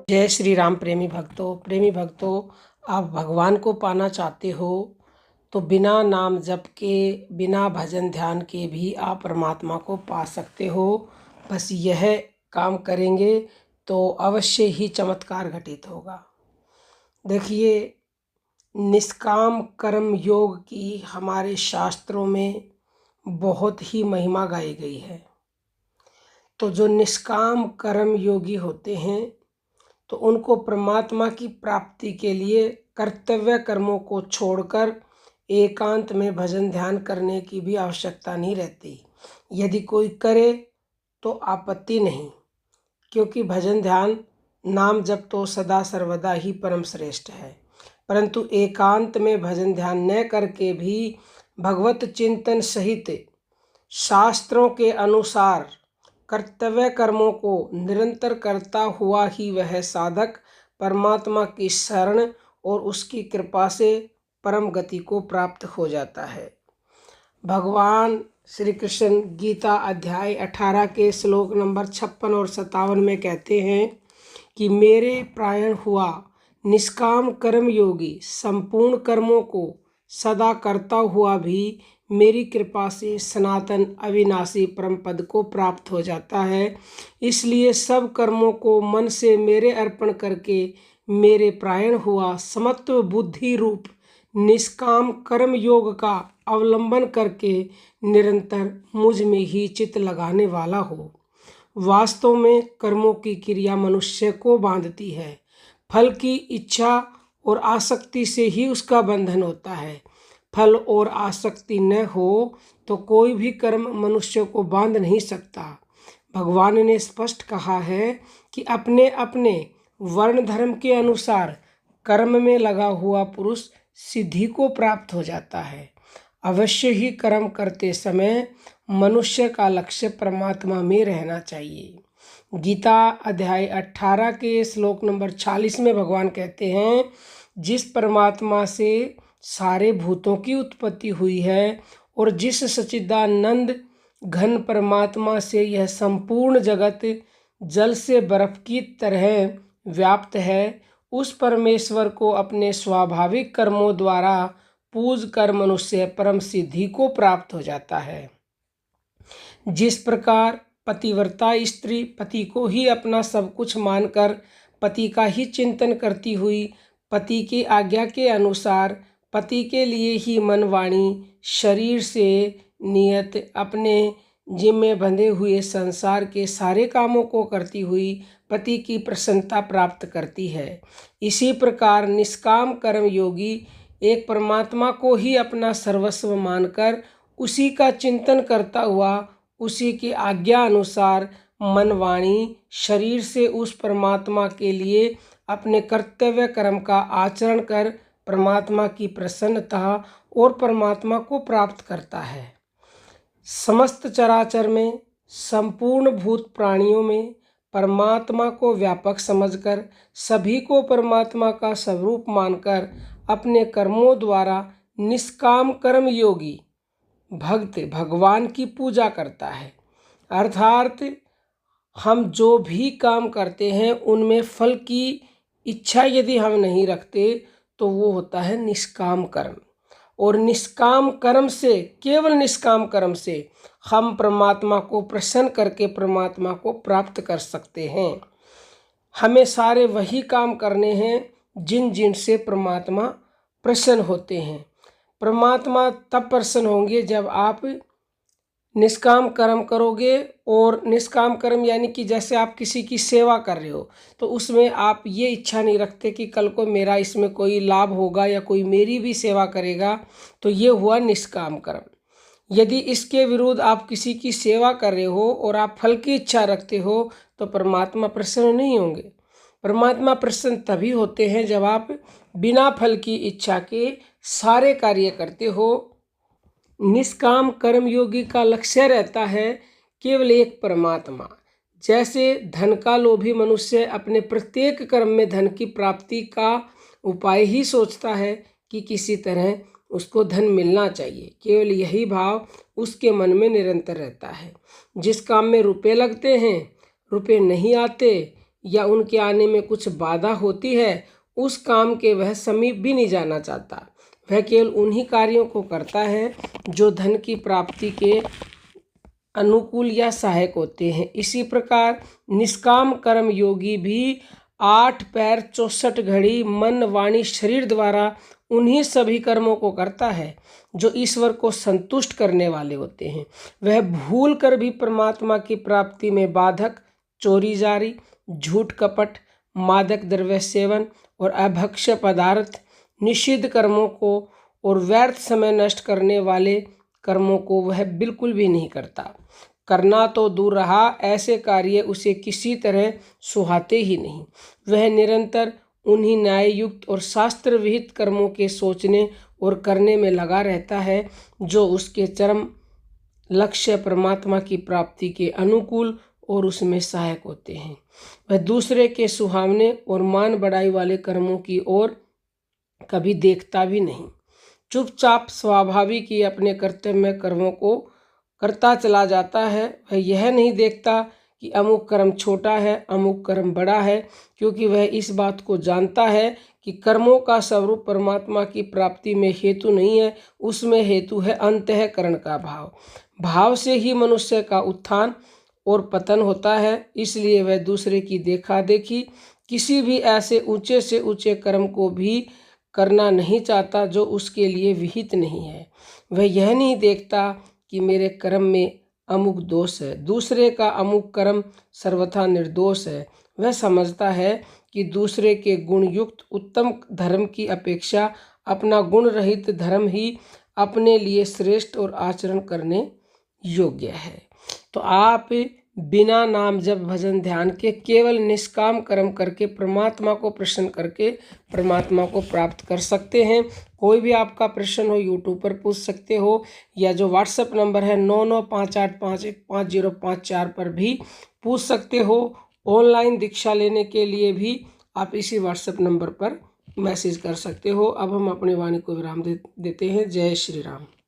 जय श्री राम। प्रेमी भक्तों, आप भगवान को पाना चाहते हो तो बिना नाम जप के, बिना भजन ध्यान के भी आप परमात्मा को पा सकते हो। बस यह काम करेंगे तो अवश्य ही चमत्कार घटित होगा। देखिए, निष्काम कर्म योग की हमारे शास्त्रों में बहुत ही महिमा गाई गई है। तो जो निष्काम कर्म योगी होते हैं तो उनको परमात्मा की प्राप्ति के लिए कर्तव्य कर्मों को छोड़कर एकांत में भजन ध्यान करने की भी आवश्यकता नहीं रहती। यदि कोई करे तो आपत्ति नहीं, क्योंकि भजन ध्यान नाम जप तो सदा सर्वदा ही परम श्रेष्ठ है। परंतु एकांत में भजन ध्यान न करके भी भगवत चिंतन सहित शास्त्रों के अनुसार कर्तव्य कर्मों को निरंतर करता हुआ ही वह साधक परमात्मा की शरण और उसकी कृपा से परम गति को प्राप्त हो जाता है। भगवान श्री कृष्ण गीता अध्याय 18 के श्लोक नंबर 56 और 57 में कहते हैं कि मेरे प्रायण हुआ निष्काम कर्म योगी संपूर्ण कर्मों को सदा करता हुआ भी मेरी कृपा से सनातन अविनाशी परम पद को प्राप्त हो जाता है। इसलिए सब कर्मों को मन से मेरे अर्पण करके मेरे प्रायण हुआ समत्व बुद्धि रूप निष्काम कर्म योग का अवलंबन करके निरंतर मुझ में ही चित्त लगाने वाला हो। वास्तव में कर्मों की क्रिया मनुष्य को बांधती है। फल की इच्छा और आसक्ति से ही उसका बंधन होता है। फल और आसक्ति न हो तो कोई भी कर्म मनुष्य को बांध नहीं सकता। भगवान ने स्पष्ट कहा है कि अपने अपने वर्ण धर्म के अनुसार कर्म में लगा हुआ पुरुष सिद्धि को प्राप्त हो जाता है। अवश्य ही कर्म करते समय मनुष्य का लक्ष्य परमात्मा में रहना चाहिए। गीता अध्याय 18 के श्लोक नंबर 46 में भगवान कहते हैं, जिस परमात्मा से सारे भूतों की उत्पत्ति हुई है और जिस सच्चिदानंद घन परमात्मा से यह संपूर्ण जगत जल से बर्फ की तरह व्याप्त है, उस परमेश्वर को अपने स्वाभाविक कर्मों द्वारा पूज कर मनुष्य परम सिद्धि को प्राप्त हो जाता है। जिस प्रकार पतिव्रता स्त्री पति को ही अपना सब कुछ मानकर पति का ही चिंतन करती हुई पति की आज्ञा के अनुसार पति के लिए ही मन वाणी शरीर से नियत अपने जिम्मे बंधे हुए संसार के सारे कामों को करती हुई पति की प्रसन्नता प्राप्त करती है, इसी प्रकार निष्काम कर्म योगी एक परमात्मा को ही अपना सर्वस्व मानकर उसी का चिंतन करता हुआ उसी की आज्ञा अनुसार मन वाणी शरीर से उस परमात्मा के लिए अपने कर्तव्य कर्म का आचरण कर परमात्मा की प्रसन्नता और परमात्मा को प्राप्त करता है। समस्त चराचर में संपूर्ण भूत प्राणियों में परमात्मा को व्यापक समझकर सभी को परमात्मा का स्वरूप मानकर अपने कर्मों द्वारा निष्काम कर्म योगी भक्त भगवान की पूजा करता है। अर्थात हम जो भी काम करते हैं उनमें फल की इच्छा यदि हम नहीं रखते तो वो होता है निष्काम कर्म। और निष्काम कर्म से, केवल निष्काम कर्म से हम परमात्मा को प्रसन्न करके परमात्मा को प्राप्त कर सकते हैं। हमें सारे वही काम करने हैं जिन जिन से परमात्मा प्रसन्न होते हैं। परमात्मा तब प्रसन्न होंगे जब आप निष्काम कर्म करोगे। और निष्काम कर्म यानी कि जैसे आप किसी की सेवा कर रहे हो तो उसमें आप ये इच्छा नहीं रखते कि कल को मेरा इसमें कोई लाभ होगा या कोई मेरी भी सेवा करेगा, तो ये हुआ निष्काम कर्म। यदि इसके विरुद्ध आप किसी की सेवा कर रहे हो और आप फल की इच्छा रखते हो तो परमात्मा प्रसन्न नहीं होंगे। परमात्मा प्रसन्न तभी होते हैं जब आप बिना फल की इच्छा के सारे कार्य करते हो। निष्काम कर्म योगी का लक्ष्य रहता है केवल एक परमात्मा। जैसे धन का लोभी मनुष्य अपने प्रत्येक कर्म में धन की प्राप्ति का उपाय ही सोचता है कि किसी तरह उसको धन मिलना चाहिए, केवल यही भाव उसके मन में निरंतर रहता है। जिस काम में रुपए लगते हैं रुपए नहीं आते, या उनके आने में कुछ बाधा होती है, उस काम के वह समीप भी नहीं जाना चाहता। वह केवल उन्हीं कार्यों को करता है जो धन की प्राप्ति के अनुकूल या सहायक होते हैं। इसी प्रकार निष्काम कर्म योगी भी 8 पैर 64 घड़ी मन वाणी शरीर द्वारा उन्हीं सभी कर्मों को करता है जो ईश्वर को संतुष्ट करने वाले होते हैं। वह भूल कर भी परमात्मा की प्राप्ति में बाधक चोरी जारी, झूठ कपट, मादक द्रव्य सेवन और अभक्ष्य पदार्थ, निषिद्ध कर्मों को और व्यर्थ समय नष्ट करने वाले कर्मों को वह बिल्कुल भी नहीं करता। करना तो दूर रहा, ऐसे कार्य उसे किसी तरह सुहाते ही नहीं। वह निरंतर उन्हीं न्याययुक्त और शास्त्र विहित कर्मों के सोचने और करने में लगा रहता है जो उसके चरम लक्ष्य परमात्मा की प्राप्ति के अनुकूल और उसमें सहायक होते हैं। वह दूसरे के सुहावने और मान बढ़ाई वाले कर्मों की ओर कभी देखता भी नहीं। चुपचाप स्वाभाविक ही अपने कर्तव्य कर्मों को करता चला जाता है। वह यह नहीं देखता कि अमुक कर्म छोटा है, अमुक कर्म बड़ा है, क्योंकि वह इस बात को जानता है कि कर्मों का स्वरूप परमात्मा की प्राप्ति में हेतु नहीं है, उसमें हेतु है अंतःकरण का भाव। भाव से ही मनुष्य का उत्थान और पतन होता है। इसलिए वह दूसरे की देखा देखी किसी भी ऐसे ऊंचे से ऊंचे कर्म को भी करना नहीं चाहता जो उसके लिए विहित नहीं है। वह यह नहीं देखता कि मेरे कर्म में अमुक दोष है, दूसरे का अमुक कर्म सर्वथा निर्दोष है। वह समझता है कि दूसरे के गुण युक्त उत्तम धर्म की अपेक्षा अपना गुण रहित धर्म ही अपने लिए श्रेष्ठ और आचरण करने योग्य है। तो आप बिना नाम जप भजन ध्यान के केवल निष्काम कर्म करके परमात्मा को प्रसन्न करके परमात्मा को प्राप्त कर सकते हैं। कोई भी आपका प्रश्न हो यूट्यूब पर पूछ सकते हो, या जो व्हाट्सएप नंबर है 9958515054 पर भी पूछ सकते हो। ऑनलाइन दीक्षा लेने के लिए भी आप इसी व्हाट्सएप नंबर पर मैसेज कर सकते हो। अब हम अपनी वाणी को विराम देते हैं। जय श्री राम।